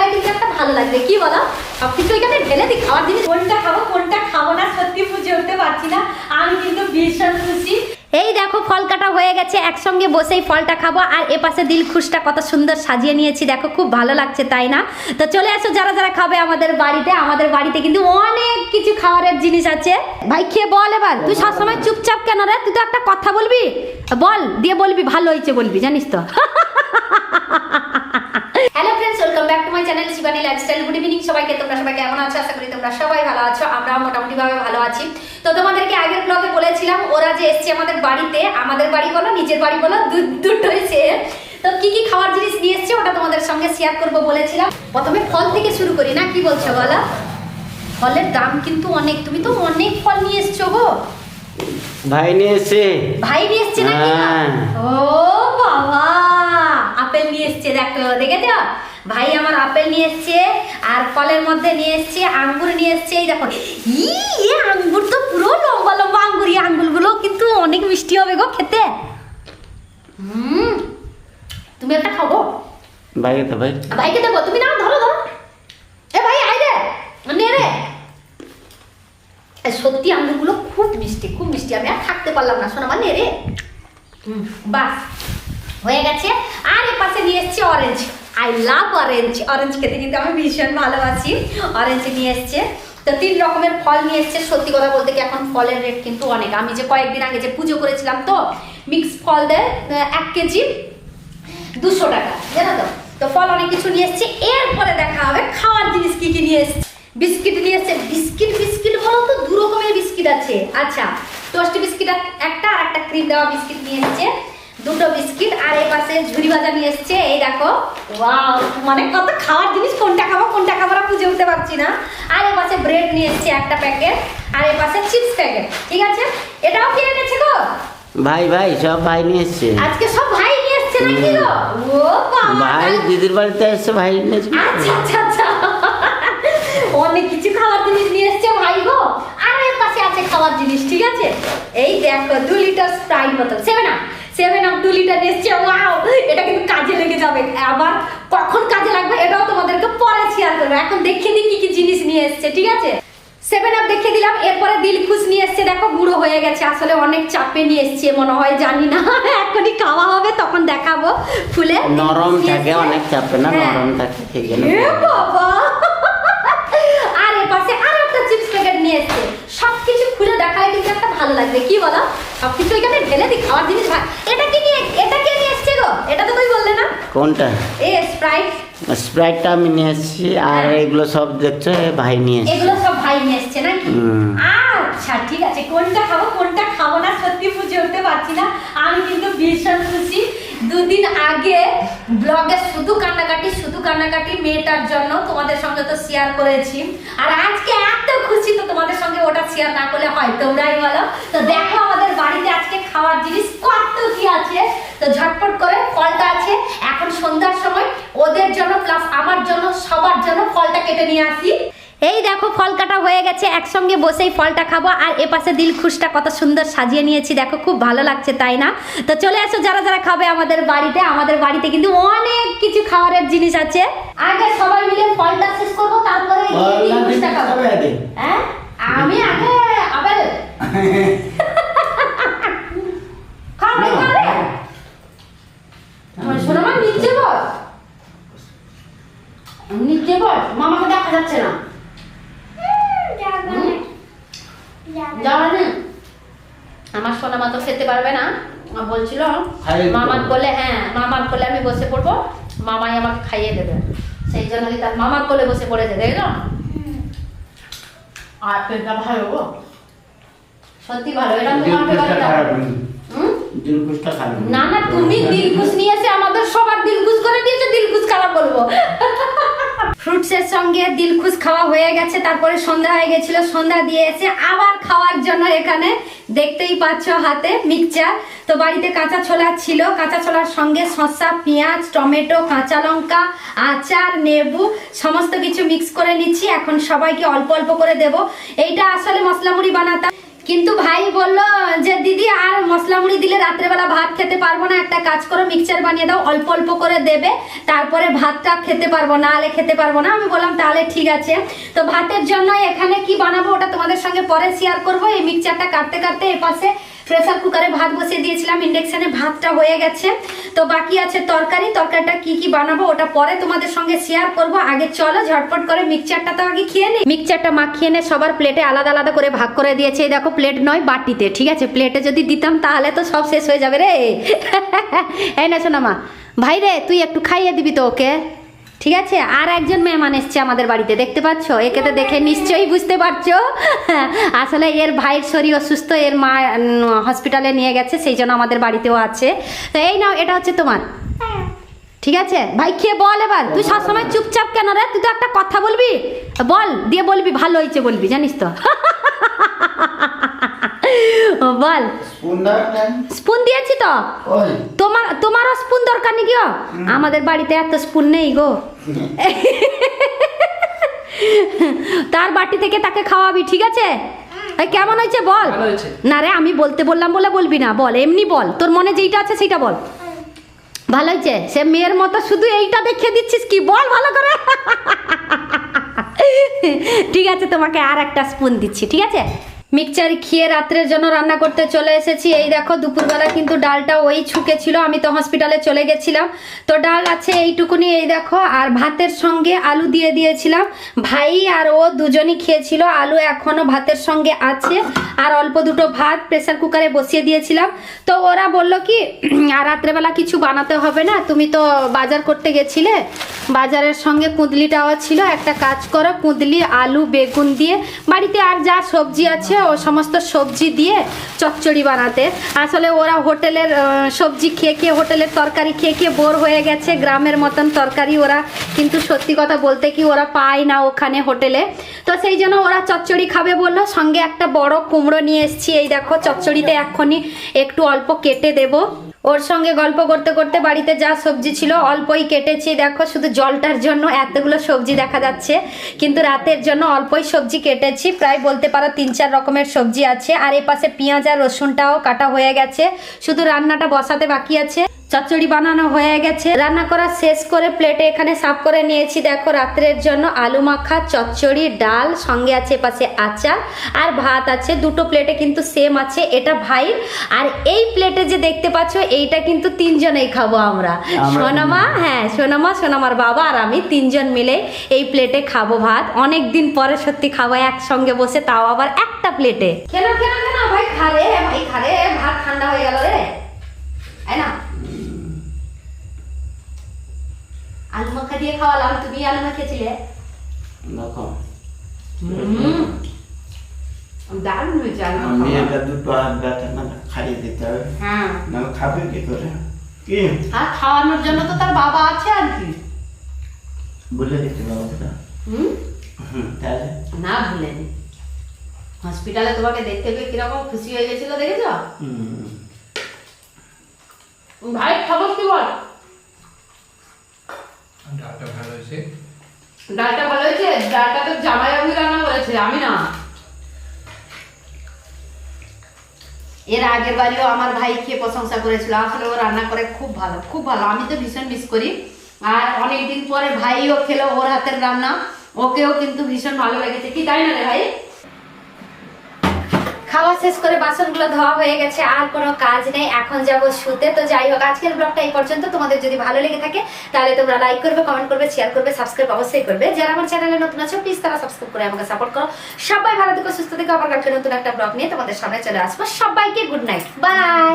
দেখালে কিন্তু একটা ভালো লাগবে, কি বলো? সবকিছু এখানে ঢেলে দিই, খাওয়ার জিনিস কোনটা খাবো কোনটা খাবো না সত্যি বুঝে উঠতে পারছি না। আমি কিন্তু ভীষণ খুশি। এই দেখো ফল কাটা হয়ে গেছে, একসঙ্গে বসেই ফলটা খাবো। আর এপাশে দিলখুশটা কত সুন্দর সাজিয়ে নিয়েছি, দেখো খুব ভালো লাগছে তাই না? তো চলে আসো যারা যারা খাবে আমাদের বাড়িতে। আমাদের বাড়িতে কিন্তু অনেক কিছু খাওয়ারের জিনিস আছে। ভাই খেয়ে বল এবার, তুই সবসময় চুপচাপ কেন রে? তুই তো একটা কথা বলবি, বল দিয়ে বলবি ভালো হয়েছে বলবি, জানিস তো। Hello friends, welcome back to my channel Shivani lifestyle. Good evening সবাইকে। তোমরা সবাই কেমন আছো? আশা করি তোমরা সবাই ভালো আছো। আমরা মোটামুটি ভাবে ভালো আছি। তো তোমাদেরকে আগের ব্লগে বলেছিলাম ওরা যে এসছে আমাদের বাড়িতে, আমাদের বাড়ি বলো নিজের বাড়ি বলো দুটো এসে, তো কি কি খাওয়ার জিনিস নিয়ে এসছে ওটা তোমাদের সঙ্গে শেয়ার করবো বলেছিলাম। প্রথমে ফল থেকে শুরু করি না, কি বলছো বলো? ফলের দাম কিন্তু অনেক, তুমি তো অনেক ফল নিয়ে এসছো গো। ভাই নিয়ে এসছে। ভাই নিয়ে এসছে নাকি? ও বাবা, আপেল নিয়ে এসছে, দেখো দেখেছো? ভাই আমার আপেল নিয়ে এসছে, আর ফলের মধ্যে নিয়ে এসছে আঙ্গুর নিয়ে এসছে। এই দেখো, এই আঙ্গুর তো পুরো লম্বা লম্বা আঙ্গুর, এই আঙ্গুরগুলো কিন্তু অনেক মিষ্টি হবে গো খেতে। তুমি একটা খাবো? ভাইকে তো ভাই, ভাইকে দেবো, তুমি না ধরো ধরো। এ ভাই আয় রে, নে রে। সত্যি আঙ্গুরগুলো খুব মিষ্টি, খুব মিষ্টি। আমি আর থাকতে পারলাম না, শোনা মানে রে। বাস হয়ে গেছে। আর এর পাশে নিয়ে এসছে orange. I love orange, orange খেতে কিন্তু আমি ভীষণ ভালোবাসি। অরেঞ্জ নিয়ে এসছে। তো 3 রকমের ফল নিয়ে এসছে। সত্যি কথা বলতে কি এখন ফলের রেট কিন্তু অনেক। আমি যে কয়েকদিন আগে যে পুজো করেছিলাম, তো মিক্স ফল দেয় 1 কেজি 200 টাকা, জানো তো? তো ফল অনেক কিছু নিয়ে এসছে। এরপরে দেখা হবে খাওয়ার জিনিস কি কি নিয়ে এসছে। বিস্কিট নিয়ে এসছে। বিস্কিট বলো তো 2 রকমের বিস্কিট আছে। আচ্ছা, টোস্ট বিস্কিট একটা, আর একটা ক্রিম দেওয়া বিস্কিট নিয়ে এসছে, 2টো বিস্কিট। আর এই পাশে ঝুরি ভাজা নিয়ে এসছে। এই দেখো, ওয়াও, মানে কত খাওয়ার জিনিস, কোনটা খাবো না বুঝে উঠতে পারছি না। আর এই পাশে ব্রেড নিয়ে এসছে একটা প্যাকেট, আর এই পাশে চিপস প্যাকেট। ঠিক আছে, এটাও কিনে এনেছে গো ভাই সব ভাই নিয়ে এসছে। আজকে সব ভাই নিয়ে এসছে নাকি গো? ও বাবা, ভাই দিদির বাড়িতে এসছে, ভাই নিয়ে এসছে। আচ্ছা অনেক কিছু খাওয়ার জিনিস নিয়ে এসছে ভাই গো। আর এর পাশে আছে খাওয়ার জিনিস, ঠিক আছে? এই দেখো 2 লিটার স্প্রাইট বোতল, 7 আপ 2 লিটার এসছে। ওয়াও, এটা কিন্তু কাজে লেগে যাবে। আবার কখন কাজে লাগবে এটাও তোমাদেরকে পরে শেয়ার করবো। এখন দেখিয়ে দিই কি কি জিনিস নিয়ে এসছে, ঠিক আছে? 7 আপ দেখিয়ে দিলাম। এরপরে দিলখুশ নিয়ে এসছে। দেখো বুড়ো হয়ে গেছে, আসলে অনেক চাপে নিয়ে এসছে মনে হয়, জানি না। এখনই খাওয়া হবে তখন দেখাবো। ফুলে নরম থাকে, অনেক চাপে না, নরম থাকে, ঠিক আছে? এ বাবা, আর এর পাশে আর একটা চিপস প্যাকেট নিয়ে এসছে। সবকিছু খুলে দেখালে কিন্তু একটা ভালো লাগবে, কি বলো? সবকিছু এখানে ঢেলে দিই, খাওয়ার জিনিস। ভাই এটা কে নিয়ে এসছে গো? এটা তো তুই বললে না। কোনটা? এই স্প্রাইট। স্প্রাইটটা আমি নিয়ে এসেছি, আর এগুলো সব দেখছো ভাই নিয়ে এসছে। এগুলো সব ভাই নিয়ে এসছে নাকি? আচ্ছা ঠিক আছে, কোনটা খাবো না সত্যি বুঝে উঠতে পারছি না। আমি কিন্তু ভীষণ খুশি। 2 দিন আগে ব্লগে শুধু কান্নাকাটি মেয়েটার জন্য, তোমাদের সঙ্গে তো শেয়ার করেছি। আর আজকে এত খুশি, তো তোমাদের সঙ্গে ওটা শেয়ার না করলে হয়? তোমরাই বলো। তো দেখো আমাদের বাড়িতে আজকে খাওয়ার জিনিস কত কি আছে। তো ঝটপট করে ফলটা আছে, এখন সন্ধ্যার সময় ওদের জন্য প্লাস আমার জন্য সবার জন্য ফলটা কেটে নিয়ে আসি। এই দেখো ফল কাটা হয়ে গেছে, একসঙ্গে বসেই ফলটা খাবো। আর এপাশে দিলখুশটা কত সুন্দর সাজিয়ে নিয়েছি, দেখো খুব ভালো লাগছে তাই না? তো চলে আসো যারা যারা খাবে আমাদের বাড়িতে। আমাদের বাড়িতে কিন্তু অনেক কিছু খাওয়ারের জিনিস আছে। আগে সবাই মিলে ফলটা শেষ করবো, তারপরে দিলখুশটা খাবো। হ্যাঁ, আমি আগে আপেল খাবো। শোনো মা, নিচে বল, মামাকে দেখা যাচ্ছে না। আমার সোনা মা তো খেতে পারবে না, বলছিল মামার কোলে। হ্যাঁ, মামার কোলে আমি বসে পড়বো, মামাই আমাকে খাইয়ে দেবে। সেই জন্য তার মামার কোলে বসে পড়েছে, দেখলো? আর পেটটা ভালো গো, সত্যি ভালো। এটা তোমার ফেভারিট। না না, তুমি দিলখুশ নিয়ে এসে আমাদের সবার দিলখুশ করে দিয়েছো, দিলখুশ খারাপ বলবো। ফ্রুটসের সঙ্গে দিলখুশ খাওয়া হয়ে গেছে, তারপরে সন্ধ্যা হয়ে গেছিল, সন্ধ্যা দিয়ে এসে আবার খাওয়ার জন্য এখানে দেখতেই পাচ্ছ হাতে মিক্সচার। তো বাড়িতে কাঁচা ছোলা ছিল, কাঁচা ছোলার সঙ্গে শসা, পেঁয়াজ, টমেটো, কাঁচা লঙ্কা, আচার, লেবু সমস্ত কিছু মিক্স করে নিচ্ছি। এখন সবাইকে অল্প অল্প করে দেব। এইটা আসলে মশলা মুড়ি বানাতাম, কিন্তু ভাই বললো যে দিদি আর মশলা মুড়ি দিলে রাত্রেবেলা ভাত খেতে পারবো না, একটা কাজ করো মিক্সচার বানিয়ে দাও, অল্প অল্প করে দেবে, তারপরে ভাতটা খেতে পারবো, না হলে খেতে পারবো না। আমি বললাম তাহলে ঠিক আছে। তো ভাতের জন্য এখানে কি বানাবো ওটা তোমাদের সঙ্গে পরে শেয়ার করবো। এই মিক্সচারটা কাটতে কাটতে এপাশে প্রেসার কুকারে ভাত বসিয়ে দিয়েছিলাম, ইন্ডাকশনে ভাতটা হয়ে গেছে। তো বাকি আছে তরকারিটা কি কি বানাবো ওটা পরে তোমাদের সঙ্গে শেয়ার করব। আগে চলো ঝটপট করে মিক্সচারটা তো আগে খেয়ে নিই। মিক্সচারটা মাখিয়ে নে সবার প্লেটে আলাদা আলাদা করে ভাগ করে দিয়েছে। এই দেখো প্লেট নয় বাটিতে, ঠিক আছে? প্লেটে যদি দিতাম তাহলে তো সব শেষ হয়ে যাবে রে। এই না শোনা মা, ভাই রে তুই একটু খাইয়ে দিবি তো ওকে, ঠিক আছে? আর একজন মেহমান এসছে আমাদের বাড়িতে, দেখতে পাচ্ছ? একে তো দেখে নিশ্চয়ই বুঝতে পারছো আসলে এর ভাইয়ের শরীর অসুস্থ, এর মা হসপিটালে নিয়ে গেছে, সেই জন্য আমাদের বাড়িতেও আছে। তো এই নাও, এটা হচ্ছে তোমার, ঠিক আছে? ভাই খেয়ে বল এবার। তুই সবসময় চুপচাপ কেন রে? তুই তো একটা কথা বলবি, বল, দিয়ে বলবি ভালো হয়েছে বলবি, জানিস তো? বল। স্পুন দিয়েছি তো, তোমারও স্পুন দরকার নাকি? আমাদের বাড়িতে এত স্পুন নেই গো। তার বাটি থেকে তাকে খাওয়াবি, ঠিক আছে? কেমন হয়েছে বল। না রে, আমি বলতে বললাম বলে বলবি না, বল, এমনি বল, তোর মনে যেইটা আছে সেইটা বল। ভালো হয়েছে? সে মেয়ের মতো শুধু এইটা দেখিয়ে দিচ্ছিস কি? বল ভালো করে। ঠিক আছে, তোমাকে আর একটা স্পুন দিচ্ছি, ঠিক আছে? মিক্সচার খেয়ে রাত্রের জন্য রান্না করতে চলে এসেছি। এই দেখো দুপুরবেলা কিন্তু ডালটা ওই ছুকে ছিল, আমি তো হসপিটালে চলে গেছিলাম, তো ডাল আছে এইটুকুনি, এই দেখো। আর ভাতের সঙ্গে আলু দিয়ে দিয়েছিলাম, ভাই আর ও দুজনই খেয়েছিল। আলু এখনো ভাতের সঙ্গে আছে, আর অল্প দুটো ভাত প্রেসার কুকারে বসিয়ে দিয়েছিলাম। তো ওরা বলল কি আর রাত্রেবেলা কিছু বানাতে হবে না, তুমি তো বাজার করতে গেছিলে, বাজারের সঙ্গে কুঁদলিটাও ছিল, একটা কাজ করো কুঁদলি আলু বেগুন দিয়ে বাড়িতে আর যা সবজি আছে ও সমস্ত সবজি দিয়ে চচ্চড়ি বানাতে। আসলে ওরা হোটেলের সবজি খেয়ে খেয়ে, হোটেলের তরকারি খেয়ে খেয়ে বোর হয়ে গেছে। গ্রামের মতন তরকারি ওরা কিন্তু সত্যি কথা বলতে কি ওরা পায় না ওখানে হোটেলে। তো সেই জন্য ওরা চচ্চড়ি খাবে বললো, সঙ্গে একটা বড় কুমড়ো নিয়ে এসেছি। এই দেখো চচ্চড়িতে এখনই একটু অল্প কেটে দেবো। ওর সঙ্গে গল্প করতে করতে বাড়িতে যা সবজি ছিল অল্পই কেটেছি। দেখো শুধু জলটার জন্য এতগুলো সবজি দেখা যাচ্ছে, কিন্তু রাতের জন্য অল্পই সবজি কেটেছি। প্রায় বলতে পারো 3-4 রকমের সবজি আছে। আর এপাশে পেঁয়াজ আর রসুনটাও কাটা হয়ে গেছে, শুধু রান্নাটা বসাতে বাকি আছে। চচ্চড়ি বানানো হয়ে গেছে, রান্না করা শেষ করে প্লেটে এখানে সাফ করে নিয়েছি। দেখো রাত্রের জন্য আলু মাখা, চচ্চড়ি, ডাল, সঙ্গে আছে এপাশে আচার আর ভাত আছে। দুটো প্লেটে কিন্তু সেম আছে, এটা ভাইয়ের। আর এই প্লেটে যে দেখতে পাচ্ছ এইটা কিন্তু 3 জনেই খাবো আমরা। সোনামা, হ্যাঁ সোনামা, সোনামার বাবা আর আমি 3 জন মিলে এই প্লেটে খাবো ভাত। অনেক দিন পরে সত্যি খাবো একসঙ্গে বসে, তাও আবার একটা প্লেটে। কেন কেন কেন ভাই খারে, ভাই খারে, ভাত ঠান্ডা হয়ে গেল রে, তাই না? আলু মাখা দিয়ে খাওয়ালাম, তুমি আলু মাখিয়েছিলে, দারুণ হয়েছে আলু মাখা। দুটো হাত ব্যথা না খাইয়ে দিতে হবে, হ্যাঁ না খাবে কি করে? কি আর খাওয়ানোর জন্য তো তার বাবা আছে আর কি, বলে দিতে বাবাটা। তাহলে না ভুলেনি, হসপিটালে তোমাকে দেখতে পেয়ে কিরকম খুশি হয়ে গেছিল, দেখেছো? ভাই খবর কি বল? ডালটা ভালো হয়েছে। ডালটা ভালো হয়েছে? ডালটা তো জামাই বাবু রান্না করেছে, আমি না। এর আগের বাড়িও আমার ভাই খেয়ে প্রশংসা করেছিল, আসলে ও রান্না করে খুব ভালো, খুব ভালো। আমি তো ভীষণ মিস করি। আর অনেকদিন পরে ভাইও খেলো ওর হাতের রান্না, ওকেও কিন্তু ভীষণ ভালো লেগেছে, কি তাই না রে ভাই? খাওয়া শেষ করে বাসনগুলো ধোয়া হয়ে গেছে, আর কোনো কাজ নেই, এখন যাব শুতে। তো যাই হোক আজকের ব্লগটা এই পর্যন্ত। তোমাদের যদি ভালো লেগে থাকে তাহলে তোমরা লাইক করবে, কমেন্ট করবে, শেয়ার করবে, সাবস্ক্রাইব অবশ্যই করবে। যারা আমার চ্যানেলে নতুন আছো প্লিজ তারা সাবস্ক্রাইব করে আমাকে সাপোর্ট করো। সবাই ভালো থেকো, সুস্থ থেকো। আবার কালকে নতুন একটা ব্লগ নিয়ে তোমাদের সামনে চলে আসবো। সবাইকে গুড নাইট, বাই।